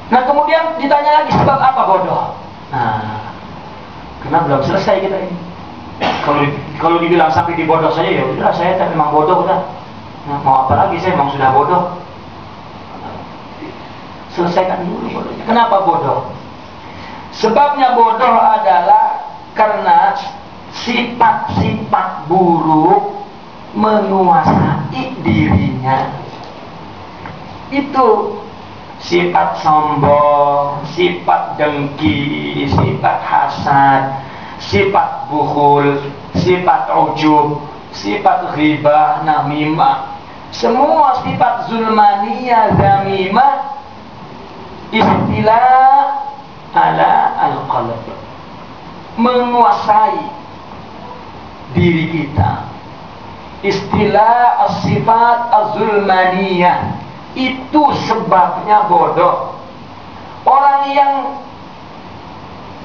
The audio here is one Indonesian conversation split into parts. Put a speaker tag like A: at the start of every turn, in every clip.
A: Nah kemudian ditanya lagi sebab apa bodoh. Nah, karena belum selesai kita ini. Kalau dibilang sampai dibodoh saja, ya udah saya memang bodoh udah. Nah, mau apa lagi, saya memang sudah bodoh. Selesaikan dulu bodohnya. Kenapa bodoh? Sebabnya bodoh adalah karena sifat-sifat buruk menguasai dirinya. Itu sifat sombong, sifat dengki, sifat hasad, sifat bukhul, sifat ujub, sifat ghibah, namimah. Semua sifat zulmaniyah, zamimah istilah ala al-qalb, menguasai diri kita. Istilah as-sifat az-zulmaniyah itu sebabnya bodoh. Orang yang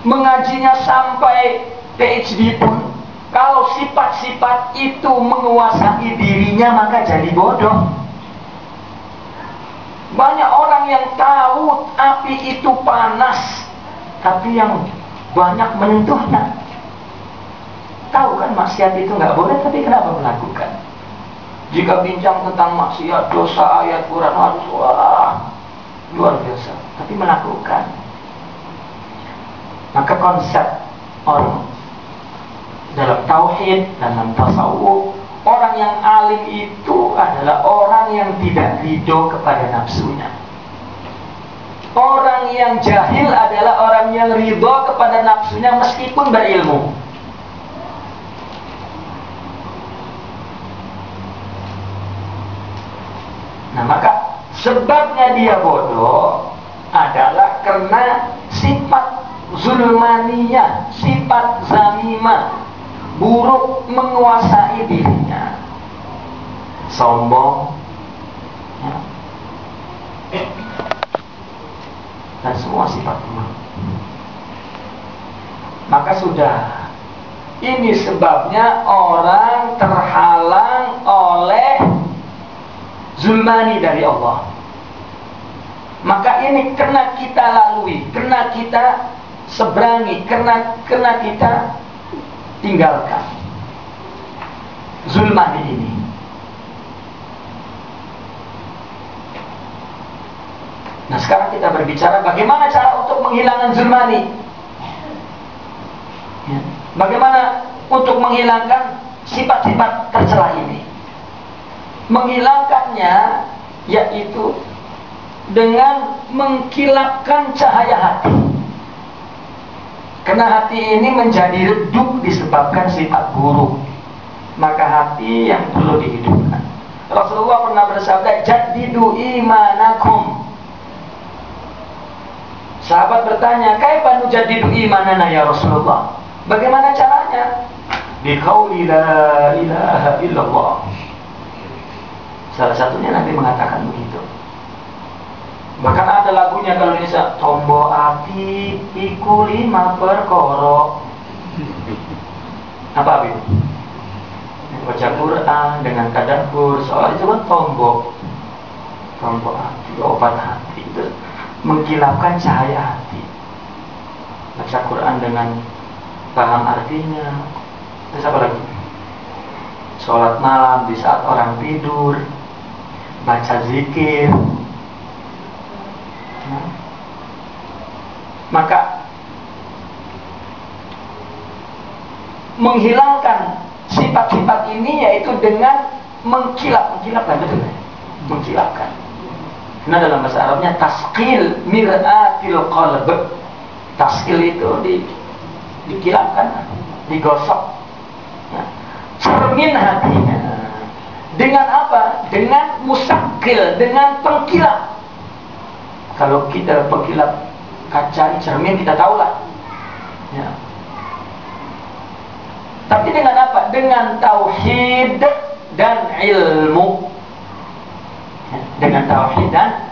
A: mengajinya sampai PhD pun, kalau sifat-sifat itu menguasai dirinya maka jadi bodoh. Banyak orang yang tahu api itu panas, tapi yang banyak menyentuhnya. Tahu kan maksiat itu nggak boleh, tapi kenapa melakukan? Jika bincang tentang maksiat, dosa, ayat Quran, wah, luar biasa, tapi melakukan. Maka konsep orang dalam tauhid, dalam tasawuf, orang yang alim itu adalah orang yang tidak ridho kepada nafsunya. Orang yang jahil adalah orang yang ridho kepada nafsunya meskipun berilmu. Nah maka sebabnya dia bodoh adalah karena sifat zulmaniyah, sifat zamimah, buruk menguasai dirinya. Sombong, ya, dan semua sifat buruk. Maka sudah, ini sebabnya orang terhalang oleh zulmani dari Allah. Maka ini kena kita lalui, kena kita seberangi, kena kita tinggalkan zulmani ini. Nah sekarang kita berbicara bagaimana cara untuk menghilangkan zulmani, ya. Bagaimana untuk menghilangkan sifat-sifat tercela ini. Menghilangkannya yaitu dengan mengkilapkan cahaya hati. Karena hati ini menjadi redup disebabkan sifat buruk. Maka hati yang perlu dihidupkan. Rasulullah pernah bersabda, jaddidu imanakum. Sahabat bertanya, kaifa nujaddidu imanana ya Rasulullah? Bagaimana caranya? Biqauli la ilaha illallah. Salah satunya Nabi mengatakan begitu. Bahkan ada lagunya kalau bisa, tombo api iku 5 perkara. Apa itu? Baca Quran dengan tadabbur, soal itu kan tombo api, obat hati itu mengkilapkan cahaya hati. Baca Quran dengan paham artinya. Terus apa lagi? Sholat malam di saat orang tidur, baca zikir. Maka menghilangkan sifat-sifat ini yaitu dengan mengkilapkan, betul ya? Mengkilapkan. Karena dalam bahasa Arabnya tasqil mir'atil qalb. Tasqil itu dikilapkan, digosok, ya. Cermin hatinya. Dengan apa? Dengan musakil, dengan pengkilap. Kalau kita pengkilap kaca cermin kita tahulah, ya. Tapi dengan apa? Dengan tauhid dan ilmu. Ya. Dengan tauhid dan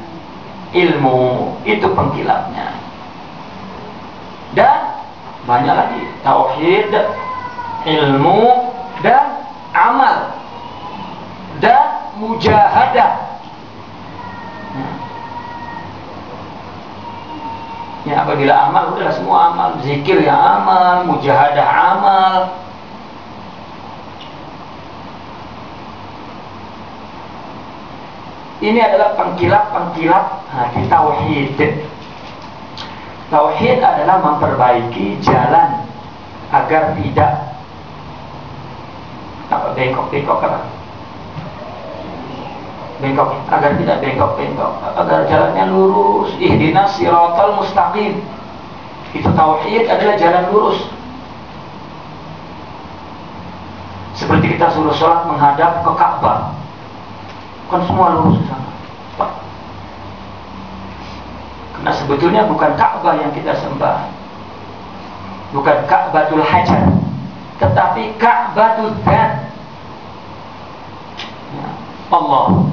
A: ilmu, itu pengkilapnya. Dan banyak lagi, tauhid, ilmu, dan amal, dan mujahadah. Ya, apabila amal, udahlah semua amal. Zikir ya amal, mujahadah amal. Ini adalah pengkilap-pengkilap hati tauhid. Tauhid adalah memperbaiki jalan agar tidak bengkok-bengkok kan? Bengkok, agar tidak bengkok-bengkok, agar jalannya lurus. Ihdinas siratal mustaqim. Itu tauhid adalah jalan lurus. Seperti kita suruh sholat menghadap ke Ka'bah, kan semua lurus ke sana. Karena sebetulnya bukan Ka'bah yang kita sembah, bukan Ka'batul Hajar, tetapi Ka'batul Dzat, Allah,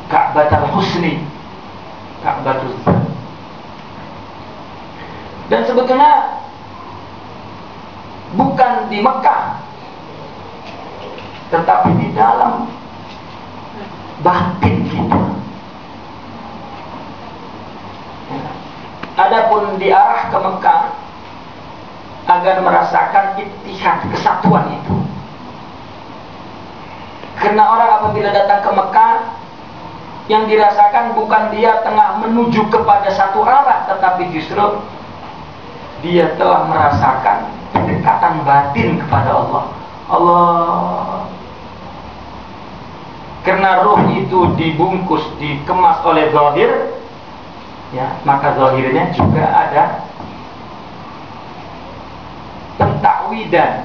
A: Ka'batul Husni, Ka'batul Dzat. Dan sebetulnya bukan di Mekah, tetapi di dalam batin kita. Adapun diarah ke Mekah agar merasakan ittihad, kesatuan itu. Karena orang apabila datang ke Mekah, yang dirasakan bukan dia tengah menuju kepada satu arah, tetapi justru dia telah merasakan kedekatan batin kepada Allah. Allah. Karena ruh itu dibungkus, dikemas oleh zahir, ya, maka zahirnya juga ada pentakwidan,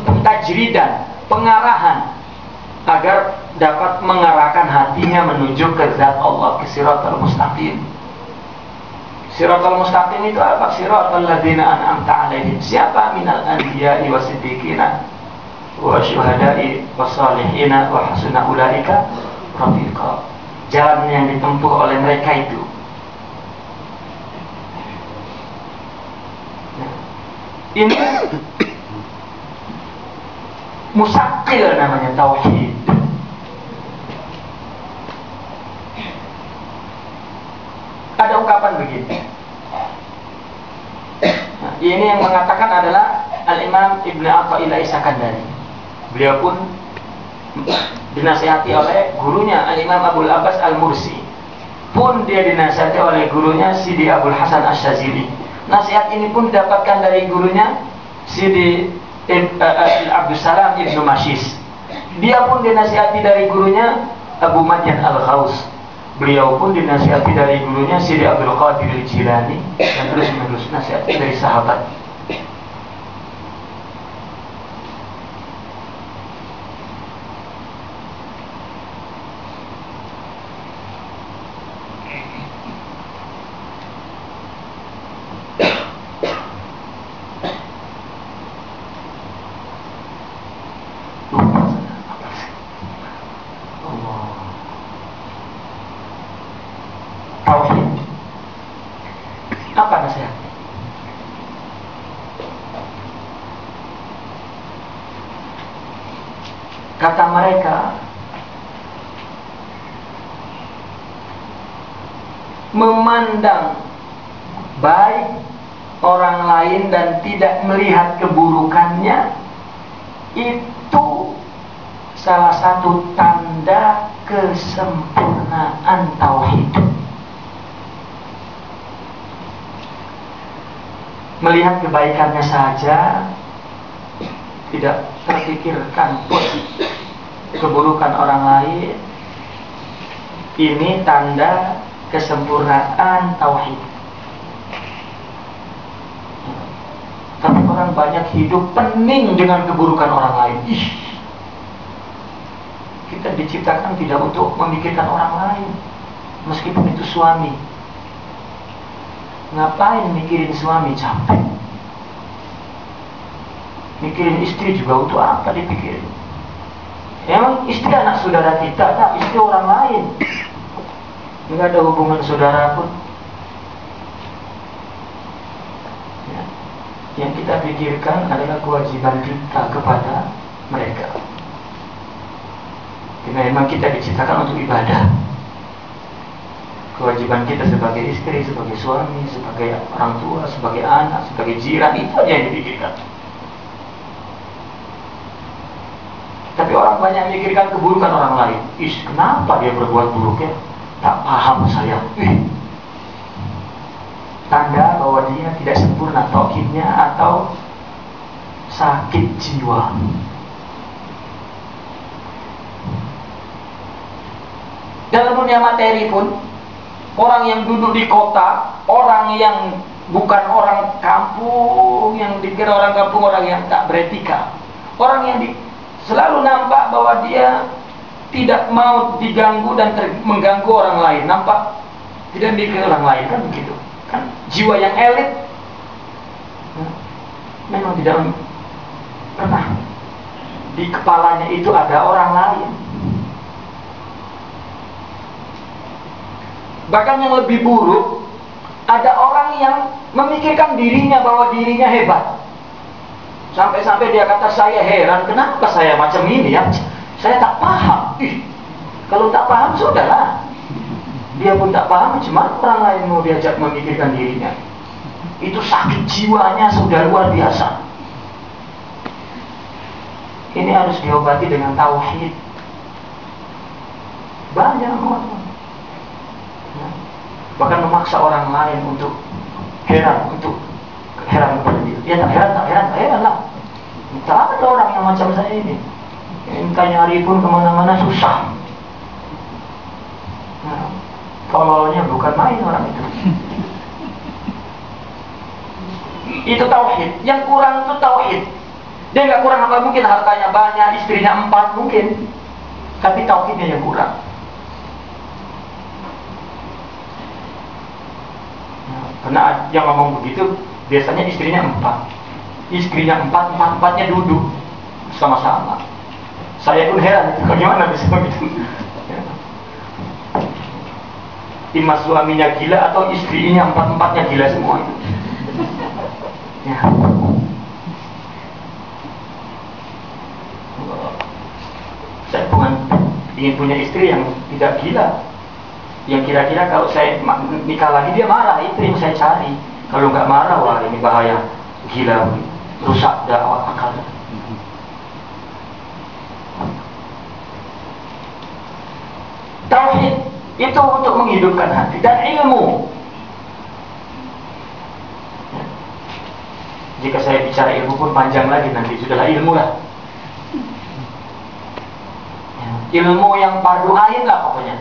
A: pentajridan, pengarahan agar dapat mengarahkan hatinya menuju ke zat Allah, ke siratal mustaqim. Siratal mustaqim itu apa? Siratal ladzina an'amta 'alaihim. Siapa? Minal anbiya'i wasiddiqina wa syuhada'i wassalihina wa hasuna ulaika rafiqa. Jalan yang ditempuh oleh mereka itu. Ini musakil namanya tauhid. Ada ungkapan begini. Nah, ini yang mengatakan adalah Al-Imam Ibn Atha'illah As-Sakandari. Beliau pun dinasihati oleh gurunya Al-Imam Abul Abbas Al-Mursi. Pun dia dinasihati oleh gurunya Sidi Abdul Hasan Asy-Syadzili. Nasihat ini pun didapatkan dari gurunya Sidi Abdus Salam Ibnu Mashis. Dia pun dinasihati dari gurunya Abu Madyan Al-Ghaus. Beliau pun dinasihati dari gurunya Sidi Abdul Qadir Al-Jilani, dan terus menerus nasihat dari sahabat. Apa nasihatnya? Kata mereka, memandang baik orang lain dan tidak melihat keburukannya itu salah satu tanda kesempurnaan tauhid. Melihat kebaikannya saja, tidak terpikirkan pun keburukan orang lain, ini tanda kesempurnaan tauhid. Tapi orang banyak hidup pening dengan keburukan orang lain. Kita diciptakan tidak untuk memikirkan orang lain, meskipun itu suami. Ngapain mikirin suami, capek. Mikirin istri juga untuk apa dipikirin? Emang istri anak saudara kita, tak istri orang lain. Nggak ada hubungan saudara pun. Ya. Yang kita pikirkan adalah kewajiban kita kepada mereka. Karena memang kita diciptakan untuk ibadah. Kewajiban kita sebagai istri, sebagai suami, sebagai orang tua, sebagai anak, sebagai jiran, itu aja yang dipikirkan. Tapi orang banyak memikirkan keburukan orang lain. Kenapa dia berbuat buruk ya? Tak paham saya. Tanda bahwa dia tidak sempurna tauhidnya atau sakit jiwa. Dalam dunia materi pun, orang yang duduk di kota, orang yang bukan orang kampung, yang dikira orang kampung, orang yang tak beretika, orang yang selalu nampak bahwa dia tidak mau diganggu dan mengganggu orang lain, nampak tidak mikir orang lain, kan begitu kan? Jiwa yang elit memang tidak pernah di kepalanya itu ada orang lain. Bahkan yang lebih buruk, ada orang yang memikirkan dirinya bahwa dirinya hebat. Sampai-sampai dia kata, saya heran kenapa saya macam ini ya. Saya tak paham. Kalau tak paham sudahlah. Dia pun tak paham, cuma orang lain mau diajak memikirkan dirinya. Itu sakit jiwanya sudah luar biasa. Ini harus diobati dengan tauhid. Banyak orang. Bahkan memaksa orang lain untuk heran kepada dia. Ya tak heran lah. Tak ada orang yang macam saya ini. Minta nyari pun kemana-mana susah. Tololnya bukan main orang itu. Itu tauhid. Yang kurang itu tauhid. Dia nggak kurang apa, mungkin hartanya banyak, istrinya 4 mungkin, tapi tauhidnya yang kurang. Karena yang ngomong begitu biasanya istrinya 4. Istrinya 4-4-nya duduk sama-sama. Saya pun heran, bagaimana bisa begitu? Ima suaminya gila atau istrinya 4-4-nya gila semua itu. Ya. Saya bukan ingin punya istri yang tidak gila, yang kira-kira kalau saya nikah lagi dia marah. Itu yang saya cari. Kalau nggak marah, wah ini bahaya, gila, rusak dah akal. Tauhid itu untuk menghidupkan hati, dan ilmu. Jika saya bicara ilmu pun panjang lagi nanti, sudahlah ilmu lah. Ilmu yang fardu ain lah pokoknya.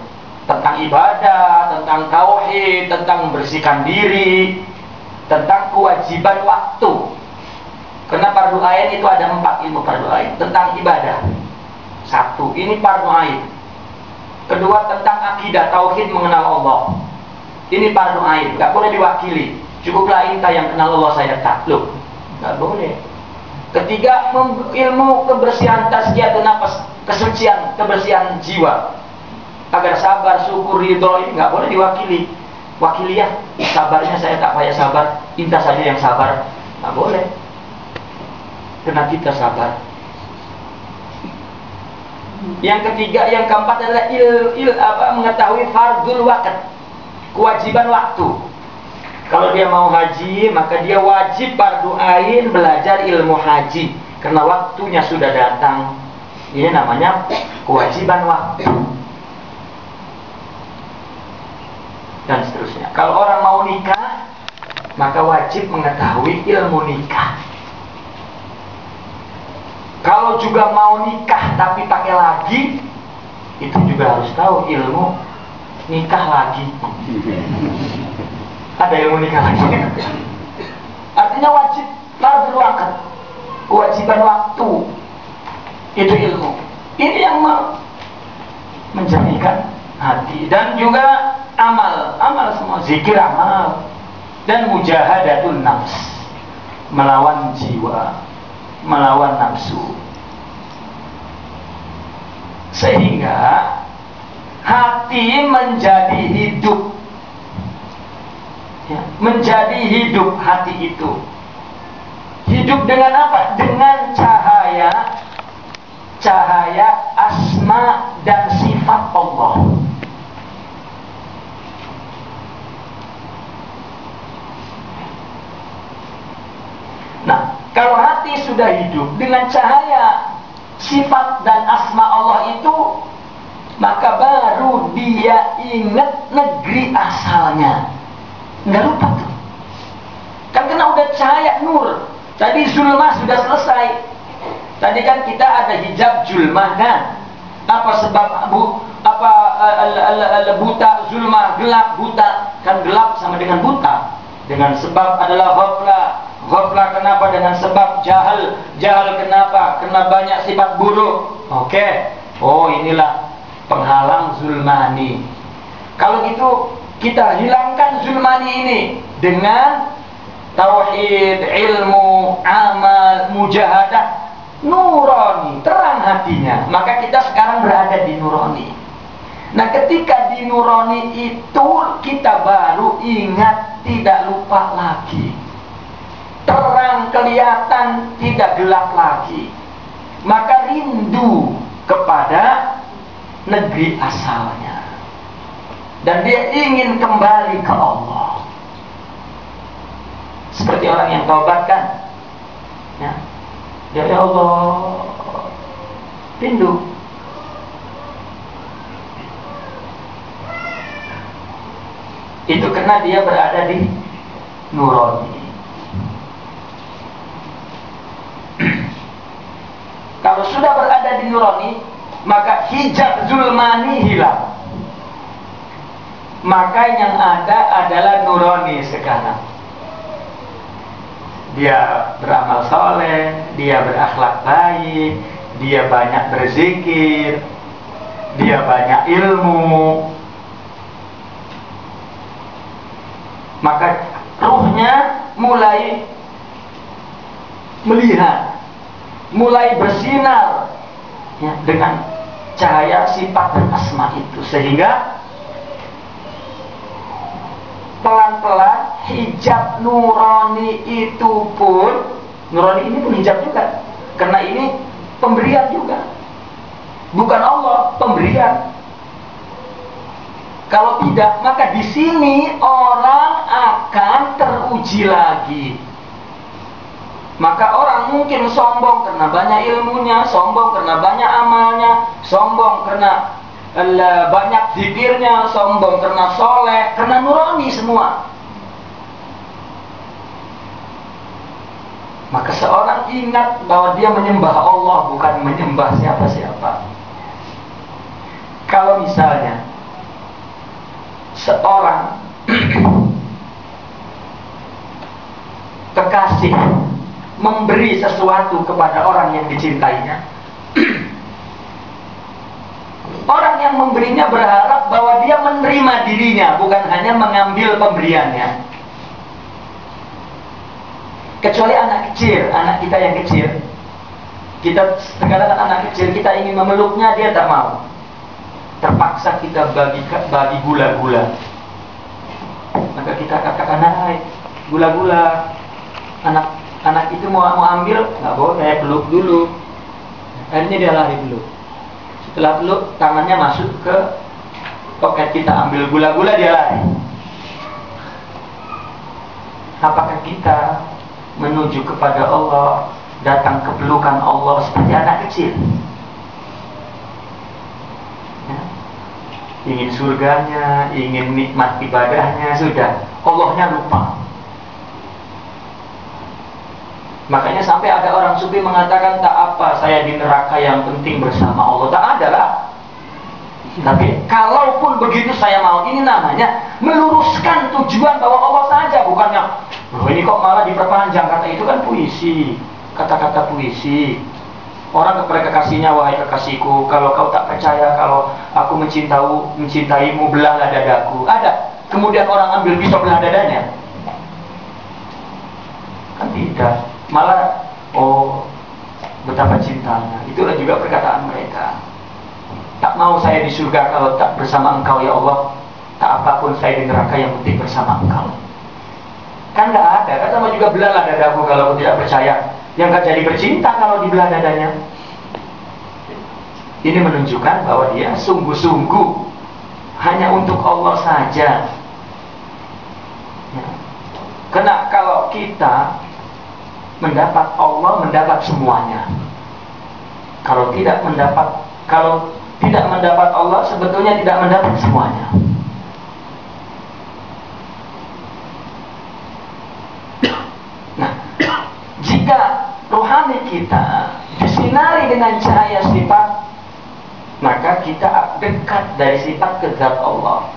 A: Tentang ibadah, tentang tauhid, tentang membersihkan diri, tentang kewajiban waktu. Karena fardu ain itu ada 4 ilmu fardu ain. Tentang ibadah, 1, ini fardu ain. Kedua, tentang akidah, tauhid, mengenal Allah. Ini fardu ain, nggak boleh diwakili. Cukuplah enta yang kenal Allah, saya takluk. Nggak boleh. Ketiga, ilmu kebersihan tazkiyatun nafas, kesucian, kebersihan jiwa. Agar sabar, syukur, ridho, ini nggak boleh diwakili. Wakiliyah, sabarnya saya tak payah sabar, enta saja yang sabar. Nggak boleh. Karena kita sabar. Yang ketiga, yang keempat adalah mengetahui fardul waqt, kewajiban waktu. Kalau dia mau haji, maka dia wajib fardu ain belajar ilmu haji, karena waktunya sudah datang. Ini namanya kewajiban waktu. Dan seterusnya. Kalau orang mau nikah, maka wajib mengetahui ilmu nikah. Kalau juga mau nikah tapi pakai lagi, itu juga harus tahu ilmu nikah lagi. Ada ilmu nikah lagi. Artinya wajib fardhu waqt, kewajiban waktu. Itu ilmu. Ini yang menjadikan hati, dan juga amal semua, zikir amal, dan mujahadatun nafs, melawan jiwa, melawan nafsu, sehingga hati menjadi hidup. Ya, menjadi hidup hati itu. Hidup dengan apa? Dengan cahaya asma dan sifat Allah. sudah hidup dengan cahaya sifat dan asma Allah itu, maka baru dia ingat negeri asalnya. Nggak lupa tuh. Kan kena udah cahaya nur. Tadi zulmah sudah selesai. Tadi kan kita ada hijab zulmah kan. Apa sebab buta, zulmah, gelap, buta. Kan gelap sama dengan buta. Dengan sebab adalah ghaflah. Ghaflah kenapa? Dengan sebab jahal. Jahal kenapa? Karena banyak sifat buruk. Oke. Oh, inilah penghalang zulmani. Kalau gitu kita hilangkan zulmani ini dengan tauhid, ilmu, amal, mujahadah, nurani, terang hatinya. Maka kita sekarang berada di nurani. Nah, ketika di nurani itu kita baru ingat, tidak lupa lagi. Terang kelihatan, tidak gelap lagi. Maka rindu kepada negeri asalnya. Dan dia ingin kembali ke Allah. Seperti orang yang taubat kan. Ya Allah, rindu. Itu karena dia berada di nurani. Kalau sudah berada di nurani, maka hijab zulmani hilang. Maka yang ada adalah nurani sekarang. Dia beramal soleh, dia berakhlak baik, dia banyak berzikir, dia banyak ilmu. Maka ruhnya mulai melihat, mulai bersinar ya, dengan cahaya sifat dan asma itu, sehingga pelan-pelan hijab nurani itu pun, nurani ini pun hijab juga, karena ini pemberian juga, bukan Allah, pemberian. Kalau tidak, maka di sini orang akan teruji lagi. Maka orang mungkin sombong karena banyak ilmunya, sombong karena banyak amalnya, sombong karena banyak zikirnya, sombong karena soleh, karena nurani semua. Maka seorang ingat bahwa dia menyembah Allah, bukan menyembah siapa-siapa. Kalau misalnya seorang kekasih memberi sesuatu kepada orang yang dicintainya, orang yang memberinya berharap bahwa dia menerima dirinya, bukan hanya mengambil pemberiannya. Kecuali anak kecil, anak kita yang kecil, kita terkadang anak kecil kita ingin memeluknya, dia tak mau. Terpaksa kita bagi gula-gula. Maka kita katakan, "Hai, gula-gula." Anak itu mau ambil, nggak boleh, peluk dulu. Akhirnya dia lari dulu. Setelah peluk, tangannya masuk ke poket kita, ambil gula-gula, dia lari. Apakah kita menuju kepada Allah, datang ke pelukan Allah seperti anak kecil? Ingin surganya, ingin nikmat ibadahnya, sudah, Allahnya lupa. Makanya sampai ada orang sufi mengatakan, tak apa saya di neraka, yang penting bersama Allah. Tak ada lah. Tapi kalaupun begitu saya mau, ini namanya meluruskan tujuan bahwa Allah saja, bukannya loh ini kok malah diperpanjang. Kata itu kan puisi, kata-kata puisi. Orang kepada kekasihnya, wahai kekasihku, kalau kau tak percaya kalau aku mencintaimu, belahlah dadaku. Ada. Kemudian orang ambil pisau belah dadanya. Kan tidak. Malah, oh betapa cintanya. Itulah juga perkataan mereka. Tak mau saya di surga kalau tak bersama engkau ya Allah. Tak apapun saya di neraka, yang penting bersama engkau. Kan gak ada. Kan sama juga belahlah dadaku kalau aku tidak percaya. Yang gak jadi bercinta kalau dibelah dadanya. Ini menunjukkan bahwa dia sungguh-sungguh hanya untuk Allah saja ya. Karena kalau kita mendapat Allah, mendapat semuanya. Kalau tidak mendapat Allah, sebetulnya tidak mendapat semuanya. Nah, jika rohani kita disinari dengan cahaya sifat, maka kita dekat dari sifat ke zat Allah.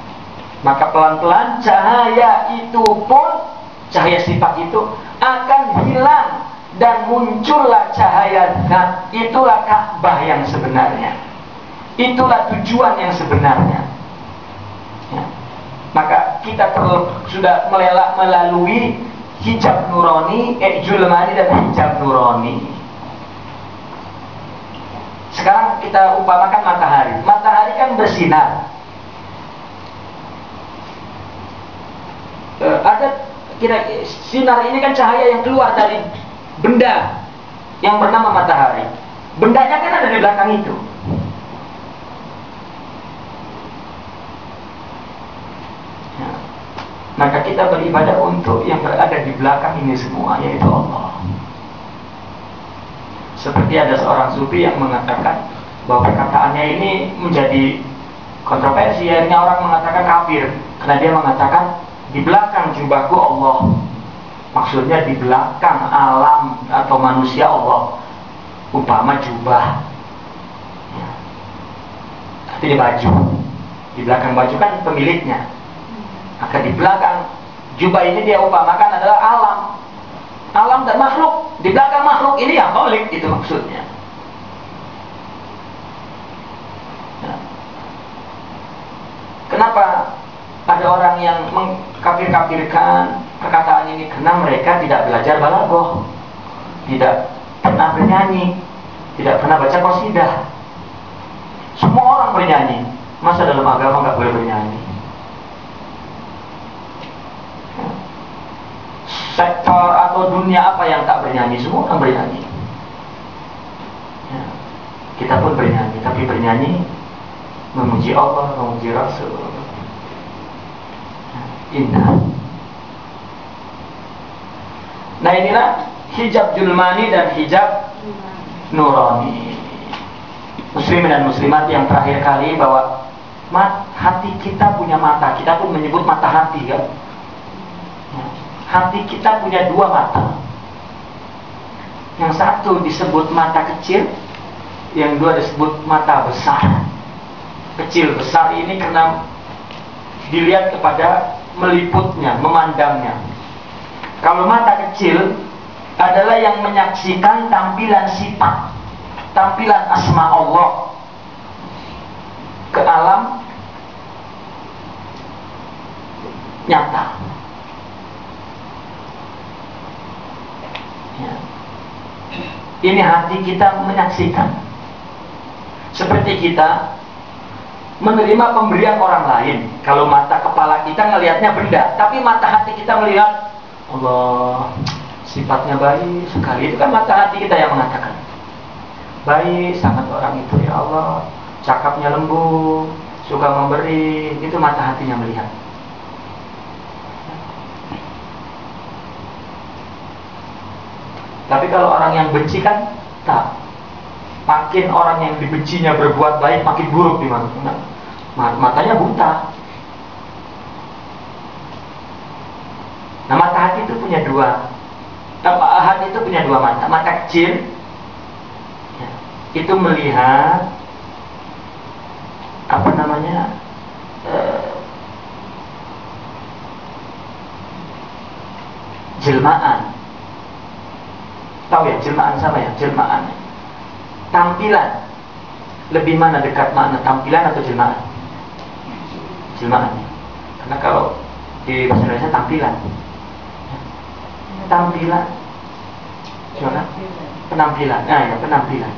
A: Maka pelan-pelan cahaya itu pun, cahaya sifat itu akan hilang dan muncullah cahaya zat. Itulah Ka'bah yang sebenarnya. Itulah tujuan yang sebenarnya. Ya. Maka kita sudah melalui hijab nurani, julmani dan hijab nurani. Sekarang kita umpamakan matahari. Matahari kan bersinar. Sinar ini kan cahaya yang keluar dari benda yang bernama matahari. Bendanya kan ada di belakang itu. Ya. Maka kita beribadah untuk yang berada di belakang ini semua, yaitu Allah. Seperti ada seorang sufi yang mengatakan bahwa perkataannya ini menjadi kontroversi. Akhirnya orang mengatakan kafir karena dia mengatakan di belakang jubahku Allah. Maksudnya di belakang alam atau manusia Allah, umpama jubah, ya. Artinya baju. Di belakang baju kan pemiliknya. Maka di belakang jubah ini dia umpamakan adalah alam. Alam dan makhluk. Di belakang makhluk ini yang khalik, itu maksudnya. Ya. Kenapa ada orang yang mengkafir-kafirkan perkataan ini? Karena mereka tidak belajar balaghah, tidak pernah bernyanyi, tidak pernah baca qasidah. Semua orang bernyanyi. Masa dalam agama nggak boleh bernyanyi? Sektor atau dunia apa yang tak bernyanyi? Semua orang bernyanyi. Ya. Kita pun bernyanyi, tapi bernyanyi memuji Allah, memuji Rasul. Ya. Indah. Nah, inilah hijab julmani dan hijab nurani. Muslimin dan muslimat yang terakhir kali, bahwa hati kita punya mata. Kita pun menyebut mata hati, kan? Ya. Hati kita punya dua mata. Yang satu disebut mata kecil, yang dua disebut mata besar. Kecil besar ini karena dilihat kepada meliputnya, memandangnya. Kalau mata kecil adalah yang menyaksikan tampilan sifat, tampilan asma Allah ke alam nyata. Ya. Ini hati kita menyaksikan. Seperti kita menerima pemberian orang lain. Kalau mata kepala kita ngelihatnya benda, tapi mata hati kita melihat Allah, sifatnya baik sekali. Itu kan mata hati kita yang mengatakan baik sangat orang itu, ya Allah, cakapnya lembut, suka memberi. Itu mata hatinya melihat. Tapi kalau orang yang benci kan tak. Makin orang yang dibencinya berbuat baik, makin buruk di mana. Matanya buta. Nah, mata hati itu punya dua. Hati itu punya dua mata. Mata kecil, ya, itu melihat apa namanya, jelmaan. Tahu ya, jelmaan sama ya, jelmaan. Tampilan. Lebih mana dekat mana, tampilan atau jelmaan? Jelmaan. Karena kalau di bahasa Indonesia tampilan. Tampilan. Gimana? Penampilan. Nah, ya, penampilan.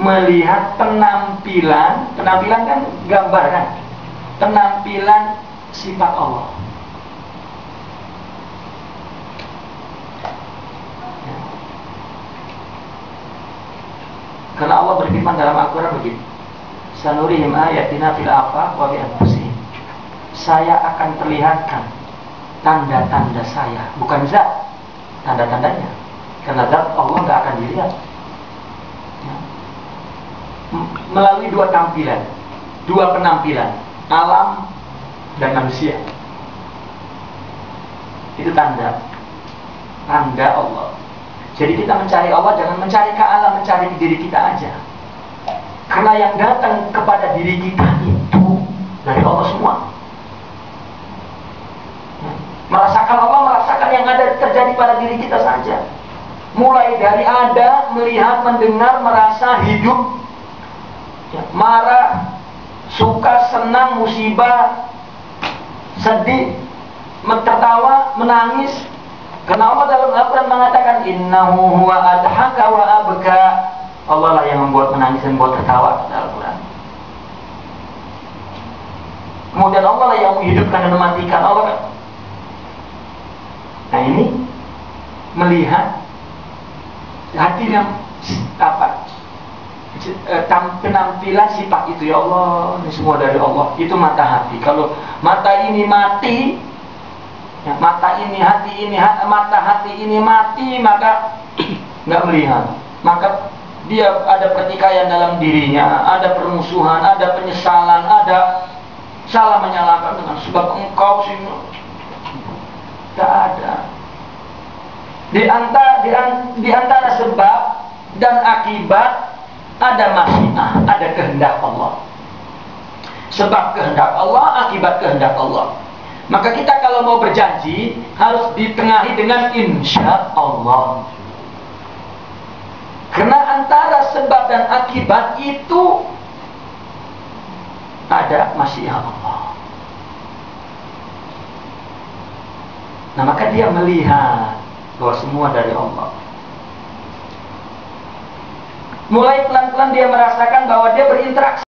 A: Melihat penampilan, penampilan kan gambar kan? Penampilan sifat Allah. Karena Allah berfirman dalam Al-Quran begini, sanurihim ayatina fil afaq wa fi anfusihim. Saya akan perlihatkan tanda-tanda saya, bukan zat, tanda-tandanya. Karena zat Allah nggak akan dilihat. Ya. Melalui dua tampilan, dua penampilan, alam dan manusia. Itu tanda Allah. Jadi kita mencari Allah jangan mencari ke alam, mencari di diri kita aja. Karena yang datang kepada diri kita itu dari Allah semua. Merasakan Allah, merasakan yang ada terjadi pada diri kita saja. Mulai dari ada, melihat, mendengar, merasa, hidup, marah, suka, senang, musibah, sedih, tertawa, menangis. Karena Allah dalam Al-Quran mengatakan innahu huwa adhaka wa abka. Allah lah yang membuat menangis dan membuat tertawa dalam Al-Quran. Kemudian Allah lah yang menghidupkan dan mematikan. Allah kan. Nah ini melihat hati yang penampilan sifat itu, ya Allah, ini semua dari Allah. Itu mata hati. Kalau mata ini mati, ya, mata ini hati ini mata hati ini mati, maka nggak melihat. Maka dia ada pertikaian dalam dirinya, ada permusuhan, ada penyesalan, ada salah menyalahkan dengan sebab engkau sih. Tidak ada. Di antara sebab dan akibat ada masyiah, ada kehendak Allah. Sebab kehendak Allah, akibat kehendak Allah. Maka kita kalau mau berjanji harus ditengahi dengan insya Allah. Karena antara sebab dan akibat itu ada masyiah Allah. Nah maka dia melihat bahwa semua dari Allah. Mulai pelan-pelan dia merasakan bahwa dia berinteraksi